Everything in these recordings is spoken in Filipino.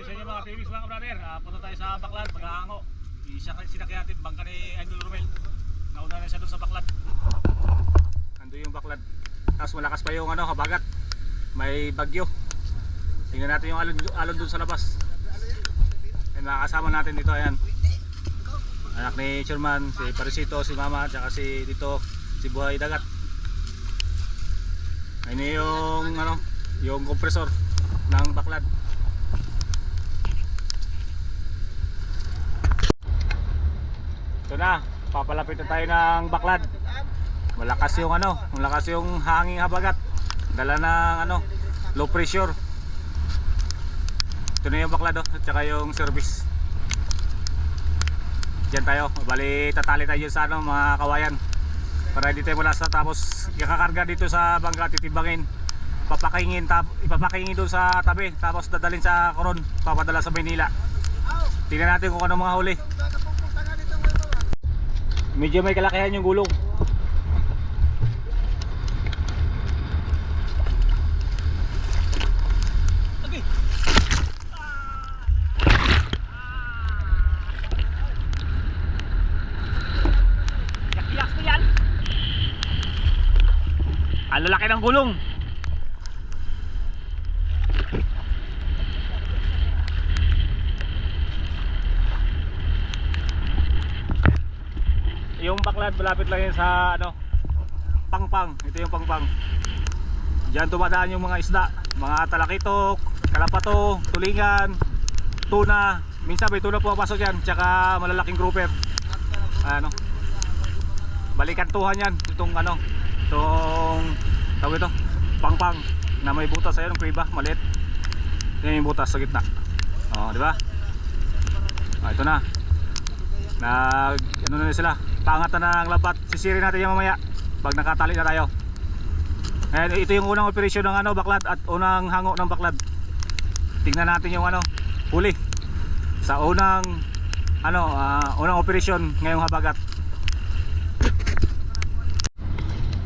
sa inyo mga TVs mga brother, punta tayo sa Baklad, mag-aango. Sinakyan natin bangka ni Idol Romel. Nauna na siya doon sa Baklad. Ando yung Baklad. Tapos malakas pa yung habagat. May bagyo. Tingnan natin yung alon doon sa labas. Ayan, makakasama natin dito, ayan. Anak ni Chairman, si Parisito, si Mama, at saka si dito, si Buhay Dagat. Ayun yung yung kompresor ng Baklad. Ito na, papalapit na tayo ng Baklad. Malakas yung hanging habagat. Dala ng low pressure. Ito na yung Baklad at saka yung service. Diyan tayo, bali tatali tayo sa mga kawayan. Para hindi tayo malasa, tapos ikakarga dito sa bangka, titibangin. Ipapakingin doon sa tabi, tapos dadalhin sa Coron, papadala sa Maynila. Tingnan natin kung ano mga huli. Medyo may kalakihan yung gulong. Okay. Yak-yak mo yan. Ang lalaki ng gulong. Yung Baklad malapit lang yan sa Pangpang. Ito yung Pangpang. Diyan tumadaan yung mga isda, mga talakitok, kalapato, tulingan, tuna. Minsan may tuna pumapasok yan, tsaka malalaking grouper. Balikantuhan yan. Itong tawag ito, Pangpang na may butas sa ng kuiba, maliit. Yan yung butas sa gitna. Di ba? Ito na. Na sila. Pangat na ng lapat. Sisirin natin yung mamaya pag nakatali na tayo. And ito yung unang operasyon ng Baklad at unang hango ng Baklad. Tingnan natin yung huli sa unang operasyon ngayong habagat.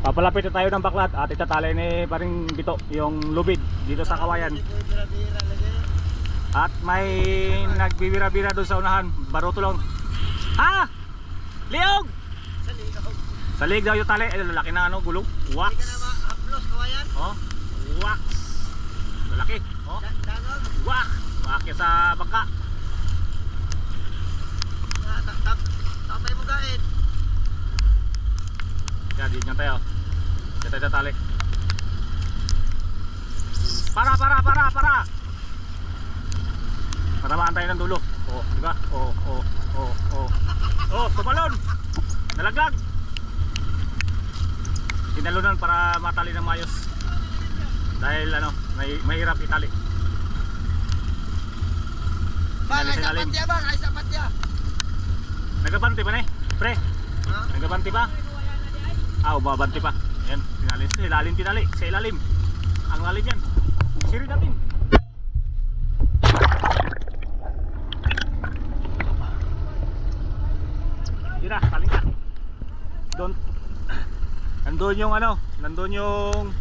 Papalapit na tayo ng Baklad at itatali ni paring Bito yung lubid dito sa kawayan. At may nagbibira-bira doon sa unahan. Baruto lang. Ha? Liog! Sa liig daw yung tali. Lalaki na gulong. Wax. Wax. Lalaki. Wax. Wax sa bangka. Tapay mo gain. Kaya di nyo tayo. Dito tayo tali. Para. Matamaan tayo ng dulo. Diba? Tumalon! Nalaglag! Tinalunan para matali ng mayos. Dahil mahirap itali. Ay sapatya. Nagabanti pa pre? Nagabanti pa? Babanti pa. Ayan, tinali. Sa ilalim. Ang lalim yan. Siri natin. Yun na, taling na. Nandun yung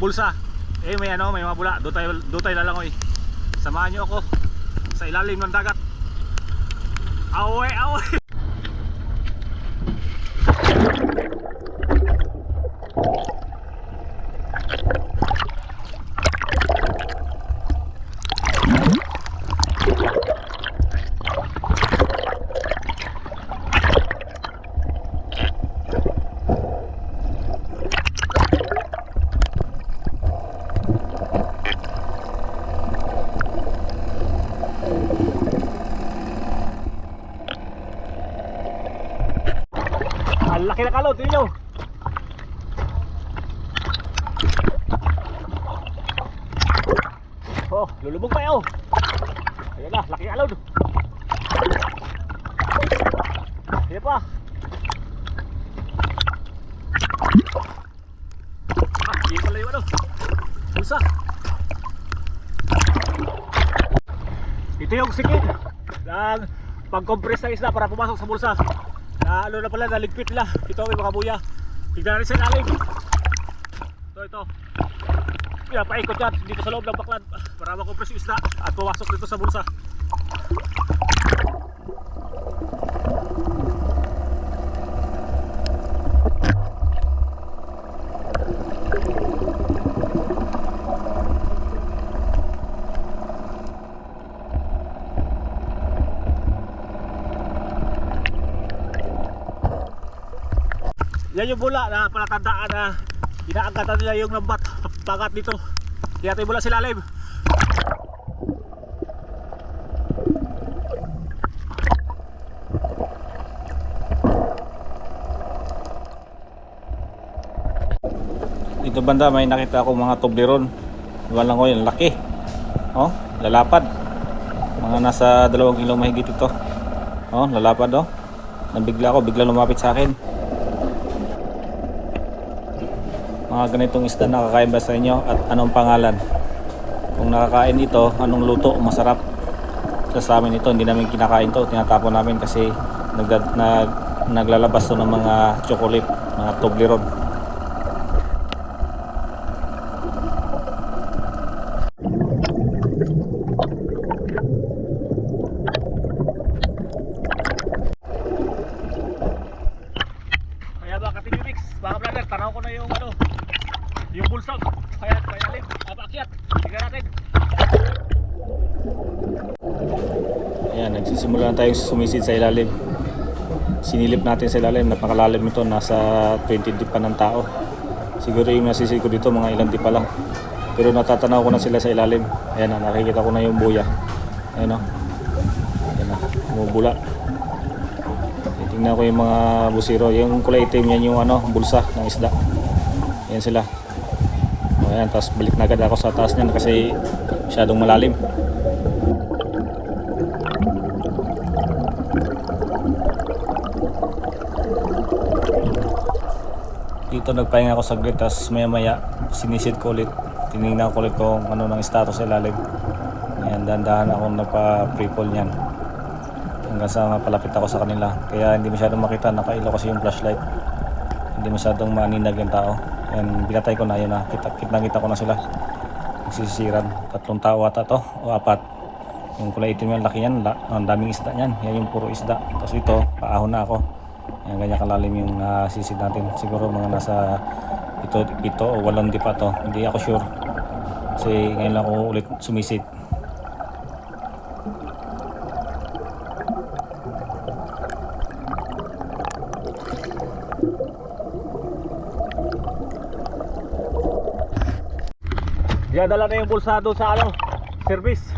bulsa. May mga bula. Doon tayo lalangoy. Samahan nyo ako sa ilalim ng dagat. Awe. Ang laki na kalot, tingnan nyo. Lulubog pa yun. Ayan na, laki na kalot. Ayan pa. Ayan pala yung bulsa. Ito yung sikit ng pag-compress ng isda para pumasok sa bulsa. Na pala, naligpit nila. Ito may mga buya. Tignan rin sa ilalim. Ito. Paikot yan dito sa loob ng Baklad para makompress yung isda at pumasok dito sa bulsa. Yan yung bula na palatandaan na inaangkatan nila yung lambat bagat dito. Kaya tayo mula sa ilalim. Dito banda may nakita ako mga toblerone. Walang ko yun, laki. Oh, lalapad. Mga nasa 2 kilo mahigit ito. Oh, lalapad oh. Nabigla ako, bigla lumapit sa akin. Mga ganitong isda nakakain ba sa inyo at anong pangalan? Kung nakakain ito, anong luto masarap? Sa amin ito, hindi namin kinakain to, tinatapon namin kasi naglalabas to ng mga chocolate, mga Toblerone. Kaya ba kating mix, mga brother, tanaw ko na yung yung bulsog. Kaya lim, apakyat. Tingnan natin. Ayan, nagsisimula na tayong sumisid sa ilalim. Sinilip natin sa ilalim, napakalalim ito, nasa 20 deep pa ng tao. Siguro yung nasisid ko dito, mga ilang deep pa lang. Pero natatanaw ko na sila sa ilalim. Ayan na, nakikita ko na yung buya. Ayan o. Ayan na, bumubula. Tingnan ko yung mga busiro. Yung kulay itim, yan yung bulsa ng isda. Ayan sila. Ayan, tapos balik na agad ako sa taas niyan kasi masyadong malalim. Dito nagpahinga ako saglit, tapos maya maya sinisid ko ulit. Tinignan ko ulit kung ano ng status sa ilalim. Ayan, dahan-dahan ako nagpa-pre-pull niyan hanggang sa mapalapit ako sa kanila. Kaya hindi masyadong makita, nakailaw kasi yung flashlight. Hindi masyadong maaninag yung tao. Ayan, binatay ko na yun na. Kita ko na sila. Nagsisiran. 3 tao ata to o 4. Yung kulay itim yung laki yan. Ang daming isda yan. Yan yung puro isda. Tapos ito, paahon na ako. Ayan, ganyan kalalim yung sisid natin. Siguro mga nasa 7 o 8 di pa to. Hindi ako sure. Kasi ngayon lang ako ulit sumisid. Dinadala na yung bulsa doon sa service.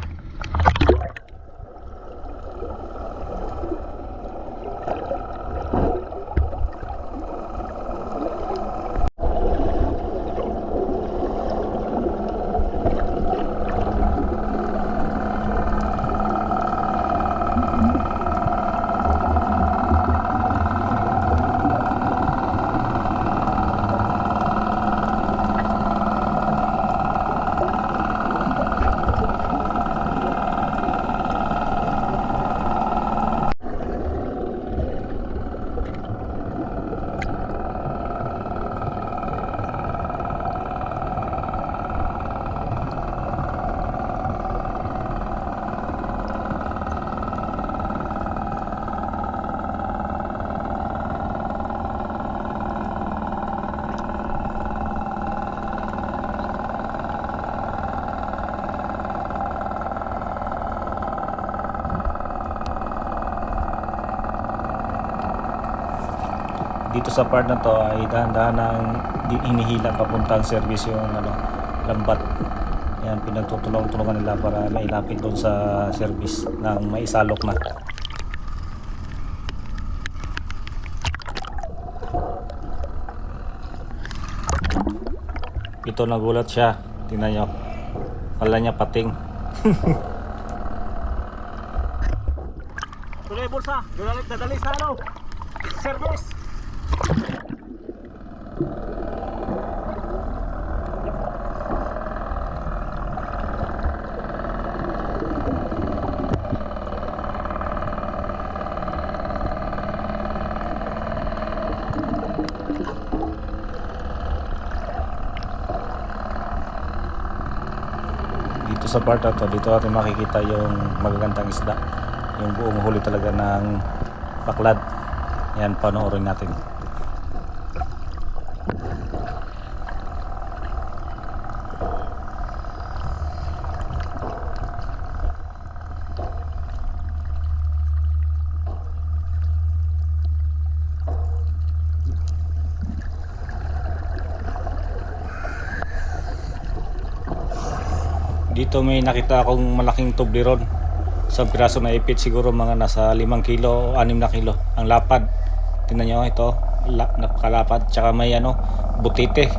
Dito sa part na to ay dahan-dahan ang hinihila papuntang service yung lambat. Ayan, pinagtutulong-tulungan nila para mailapit doon sa service nang maisalok na. Ito, nagulat siya. Tingnan nyo. Kala niya pating. Tuloy bulsa. Dadali sa service. Dito sa part na to, dito natin makikita yung magagandang isda, yung buong huli talaga ng baklad. Yan, panoorin natin. Dito may nakita akong malaking tubliron. Sa piraso na ipit siguro mga nasa 5 kilo o 6 na kilo. Ang lapad. Tingnan nyo ito. Napakalapad. Tsaka may butite.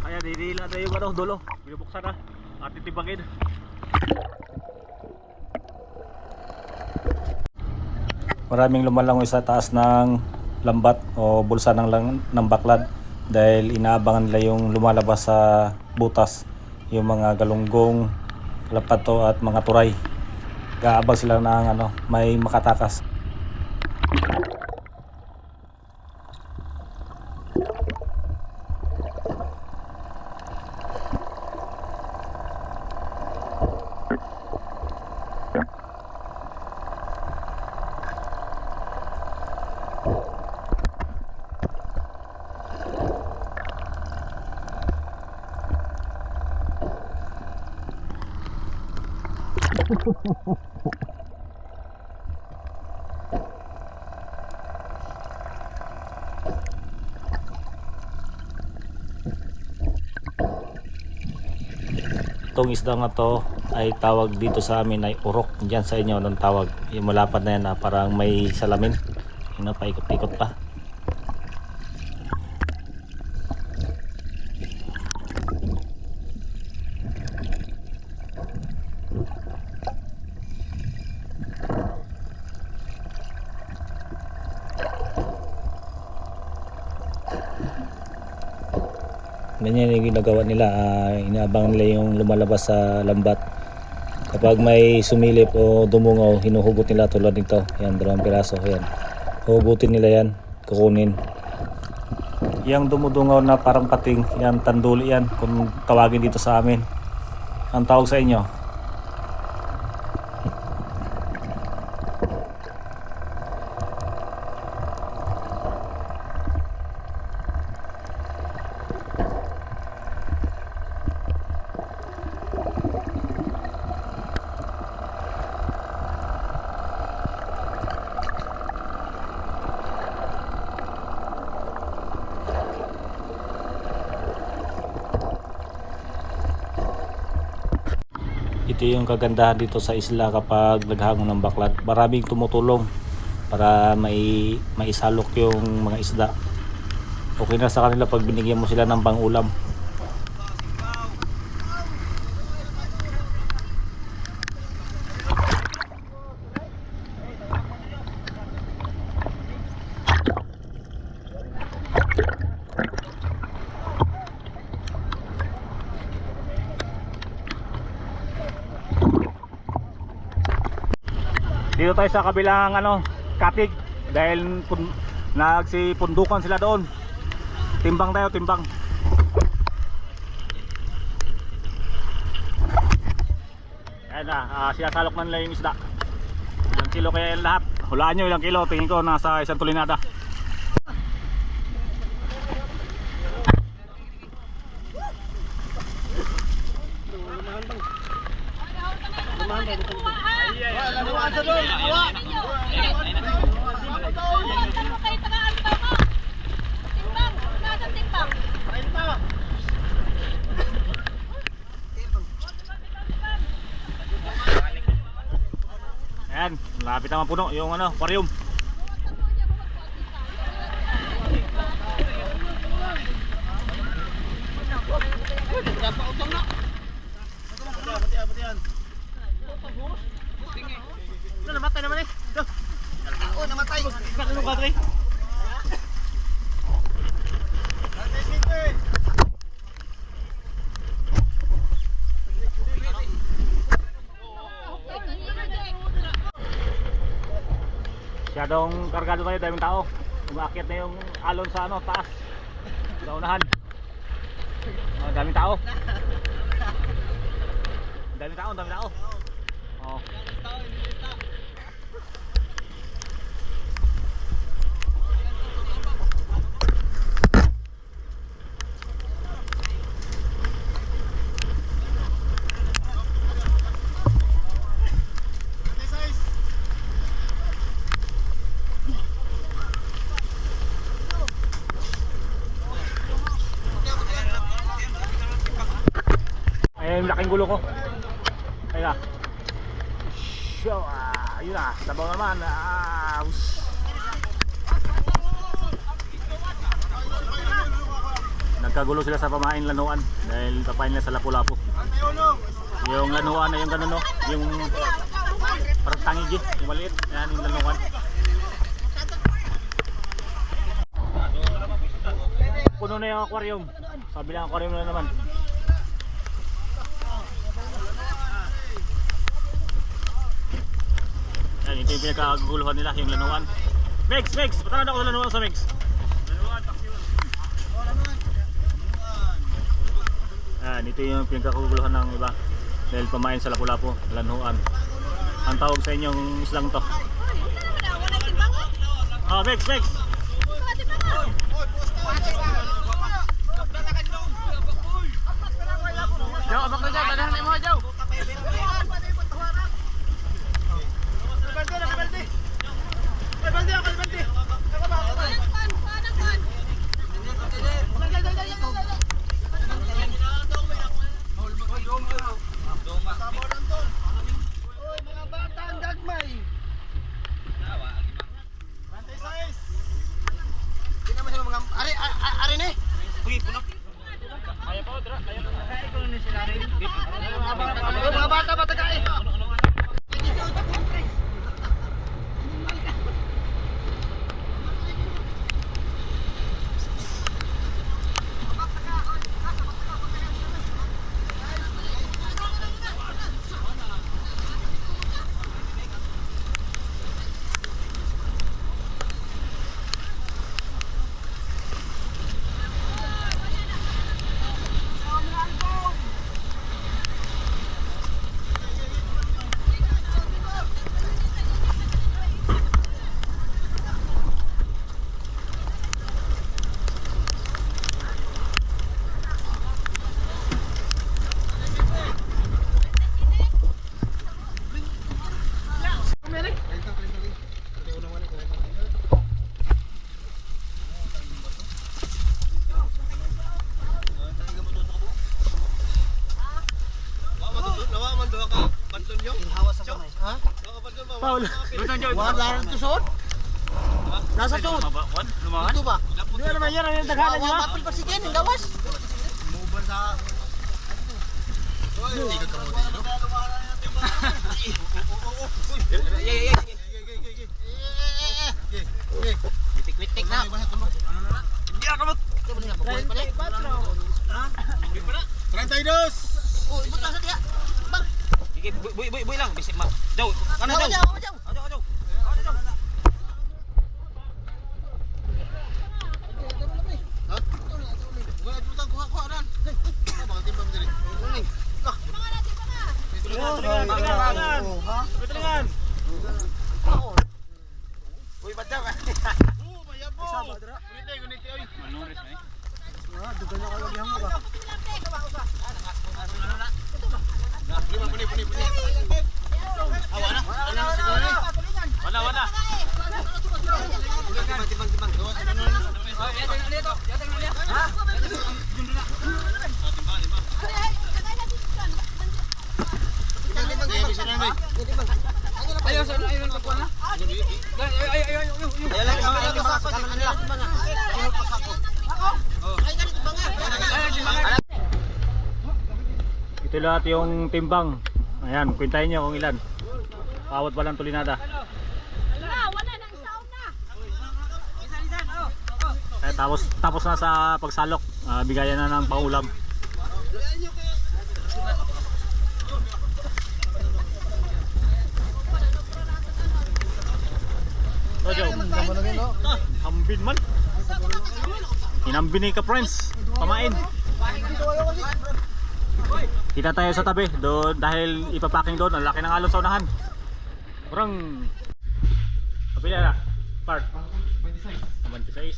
Kaya dinila na yung dulo. Binubuksan na. At titibagin. Maraming lumalangoy sa taas ng lambat o bulsa ng baklad dahil inaabangan nila yung lumalabas sa butas, yung mga galunggong, lapato at mga turay. Gaabang sila ng may makatakas. Itong isda nga to ay tawag dito sa amin ay urok. Diyan sa inyo anong tawag? Yung malapad na yan na parang may salamin. Yun na, paikot-ikot pa. Ganyan yung ginagawa nila, inaabangan nila yung lumalabas sa lambat. Kapag may sumilip o dumungaw, hinuhugot nila tulad nito. Yan, 2 piraso. Yan. Huhugutin nila yan, kukunin. Yang dumudungaw na parang pating, yan, tanduli yan, kung tawagin dito sa amin. Ang tawag sa inyo? Ito yung kagandahan dito sa isla kapag naghangon ng baklad. Maraming tumutulong para maisalok yung mga isda. Okay na sa kanila pag binigyan mo sila ng pang-ulam. Dito tayo sa kabilang katig dahil nagsipundukan sila doon. Timbang tayo, timbang. Ayan na, sinasalok na nila yung isda. Ilang kilo kaya yung lahat? Hulaan nyo ilang kilo, tingin ko nasa 1 tulinada. Ayan, Malapit naman puno yung ano, aquarium. Namatay naman eh. Oh, namatay. Ano ka, Trey? Masyadong kargado tayo, daming tao. Umakyat na yung alon sa ano, taas. Sa unahan. Daming tao. Daming tao, daming tao. Oh. Ayun, laking gulo ko. Ayun na. Show, ayun na, sabaw naman. Nagkagulo sila sa pamain lanuan dahil papain nila sa Lapu-Lapu. Yung lanuan na yung ganun, no? Yung parang tangigi, yung maliit. Yan yung lanuan. Puno na yung aquarium. Sabi lang aquarium na naman. Yan, ito yung pinagkaguluhan nila, yung lanuan. Megs! Patawad ako sa lanuan sa Megs. Yan, ito yung pinagkaguluhan ng iba. Dahil pamain sa Lapu-Lapu, lanuan. Ang tawag sa inyong islang to. Oh, Megs! Jaw, abak na dyan. Tanahan na mo, Jaw. Mga bata ba tagay? Paul! Wala rin to suot? Nasa suot? Lumahan? Ito ba? Hindi naman yan, ang daghanan nyo. Mapil pa si Ken, ang gawas. Muban sa... Hindi ka kamuti, no? Witik-witik na. Hindi ka kamot. Trentaidos! Oh, ibut na sa tiga. Bang! Sige, buy lang, bisik ma. Jaw, ano jaw? Jaw. Jaw. Tulingan! Uy, badyaw. Manuris na eh. Wala. Ayaw, saan ayaw ang kapuan na? Ito lahat yung timbang. Ayan, kwintahin nyo kung ilan. Bawat walang tulinada. Eh, tapos na sa pagsalok. Bigayan na ng paulam. Ojo, hambin man. Hinambin ni ka friends. Pamain. Kita tayo sa tabi doon dahil ipapaking doon. Ang laki ng alon sa unahan. Parang kapila na. Part 26.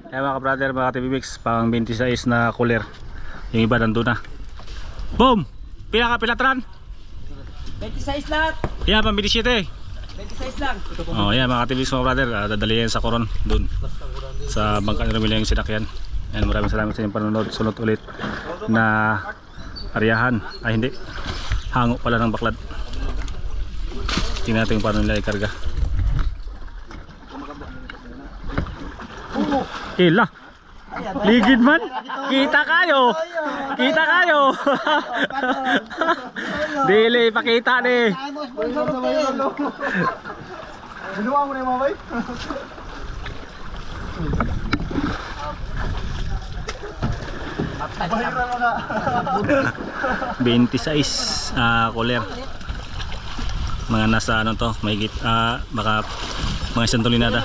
Kaya mga brother, mga TV Mix, pang 26 na cooler. Yung iba nandun na. Boom! Pila ka pilatran? 26 lahat. Yan, pang 27. 26 lang. Oh, yan mga TV Mix, mga brother. Dadali yan sa Coron doon. Sa bangka ni Romel yung sinakyan. Yan, maraming salamat sa inyong panonood. Sunod ulit na aryahan. Ay hindi, hango pala ng baklad. Tingnan natin kung paano nila ikarga. Ila, ligid man. Kita kayo. Kita kayo. Dili, pakita ni. Ginawa mo na yung mamay? 26 cooler. Mga nasa ano to, mahigit baka mga isang tulinada.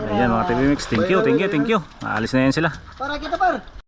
Ayan mga TV Mix, thank you. Aalis na yan sila. Para kita par.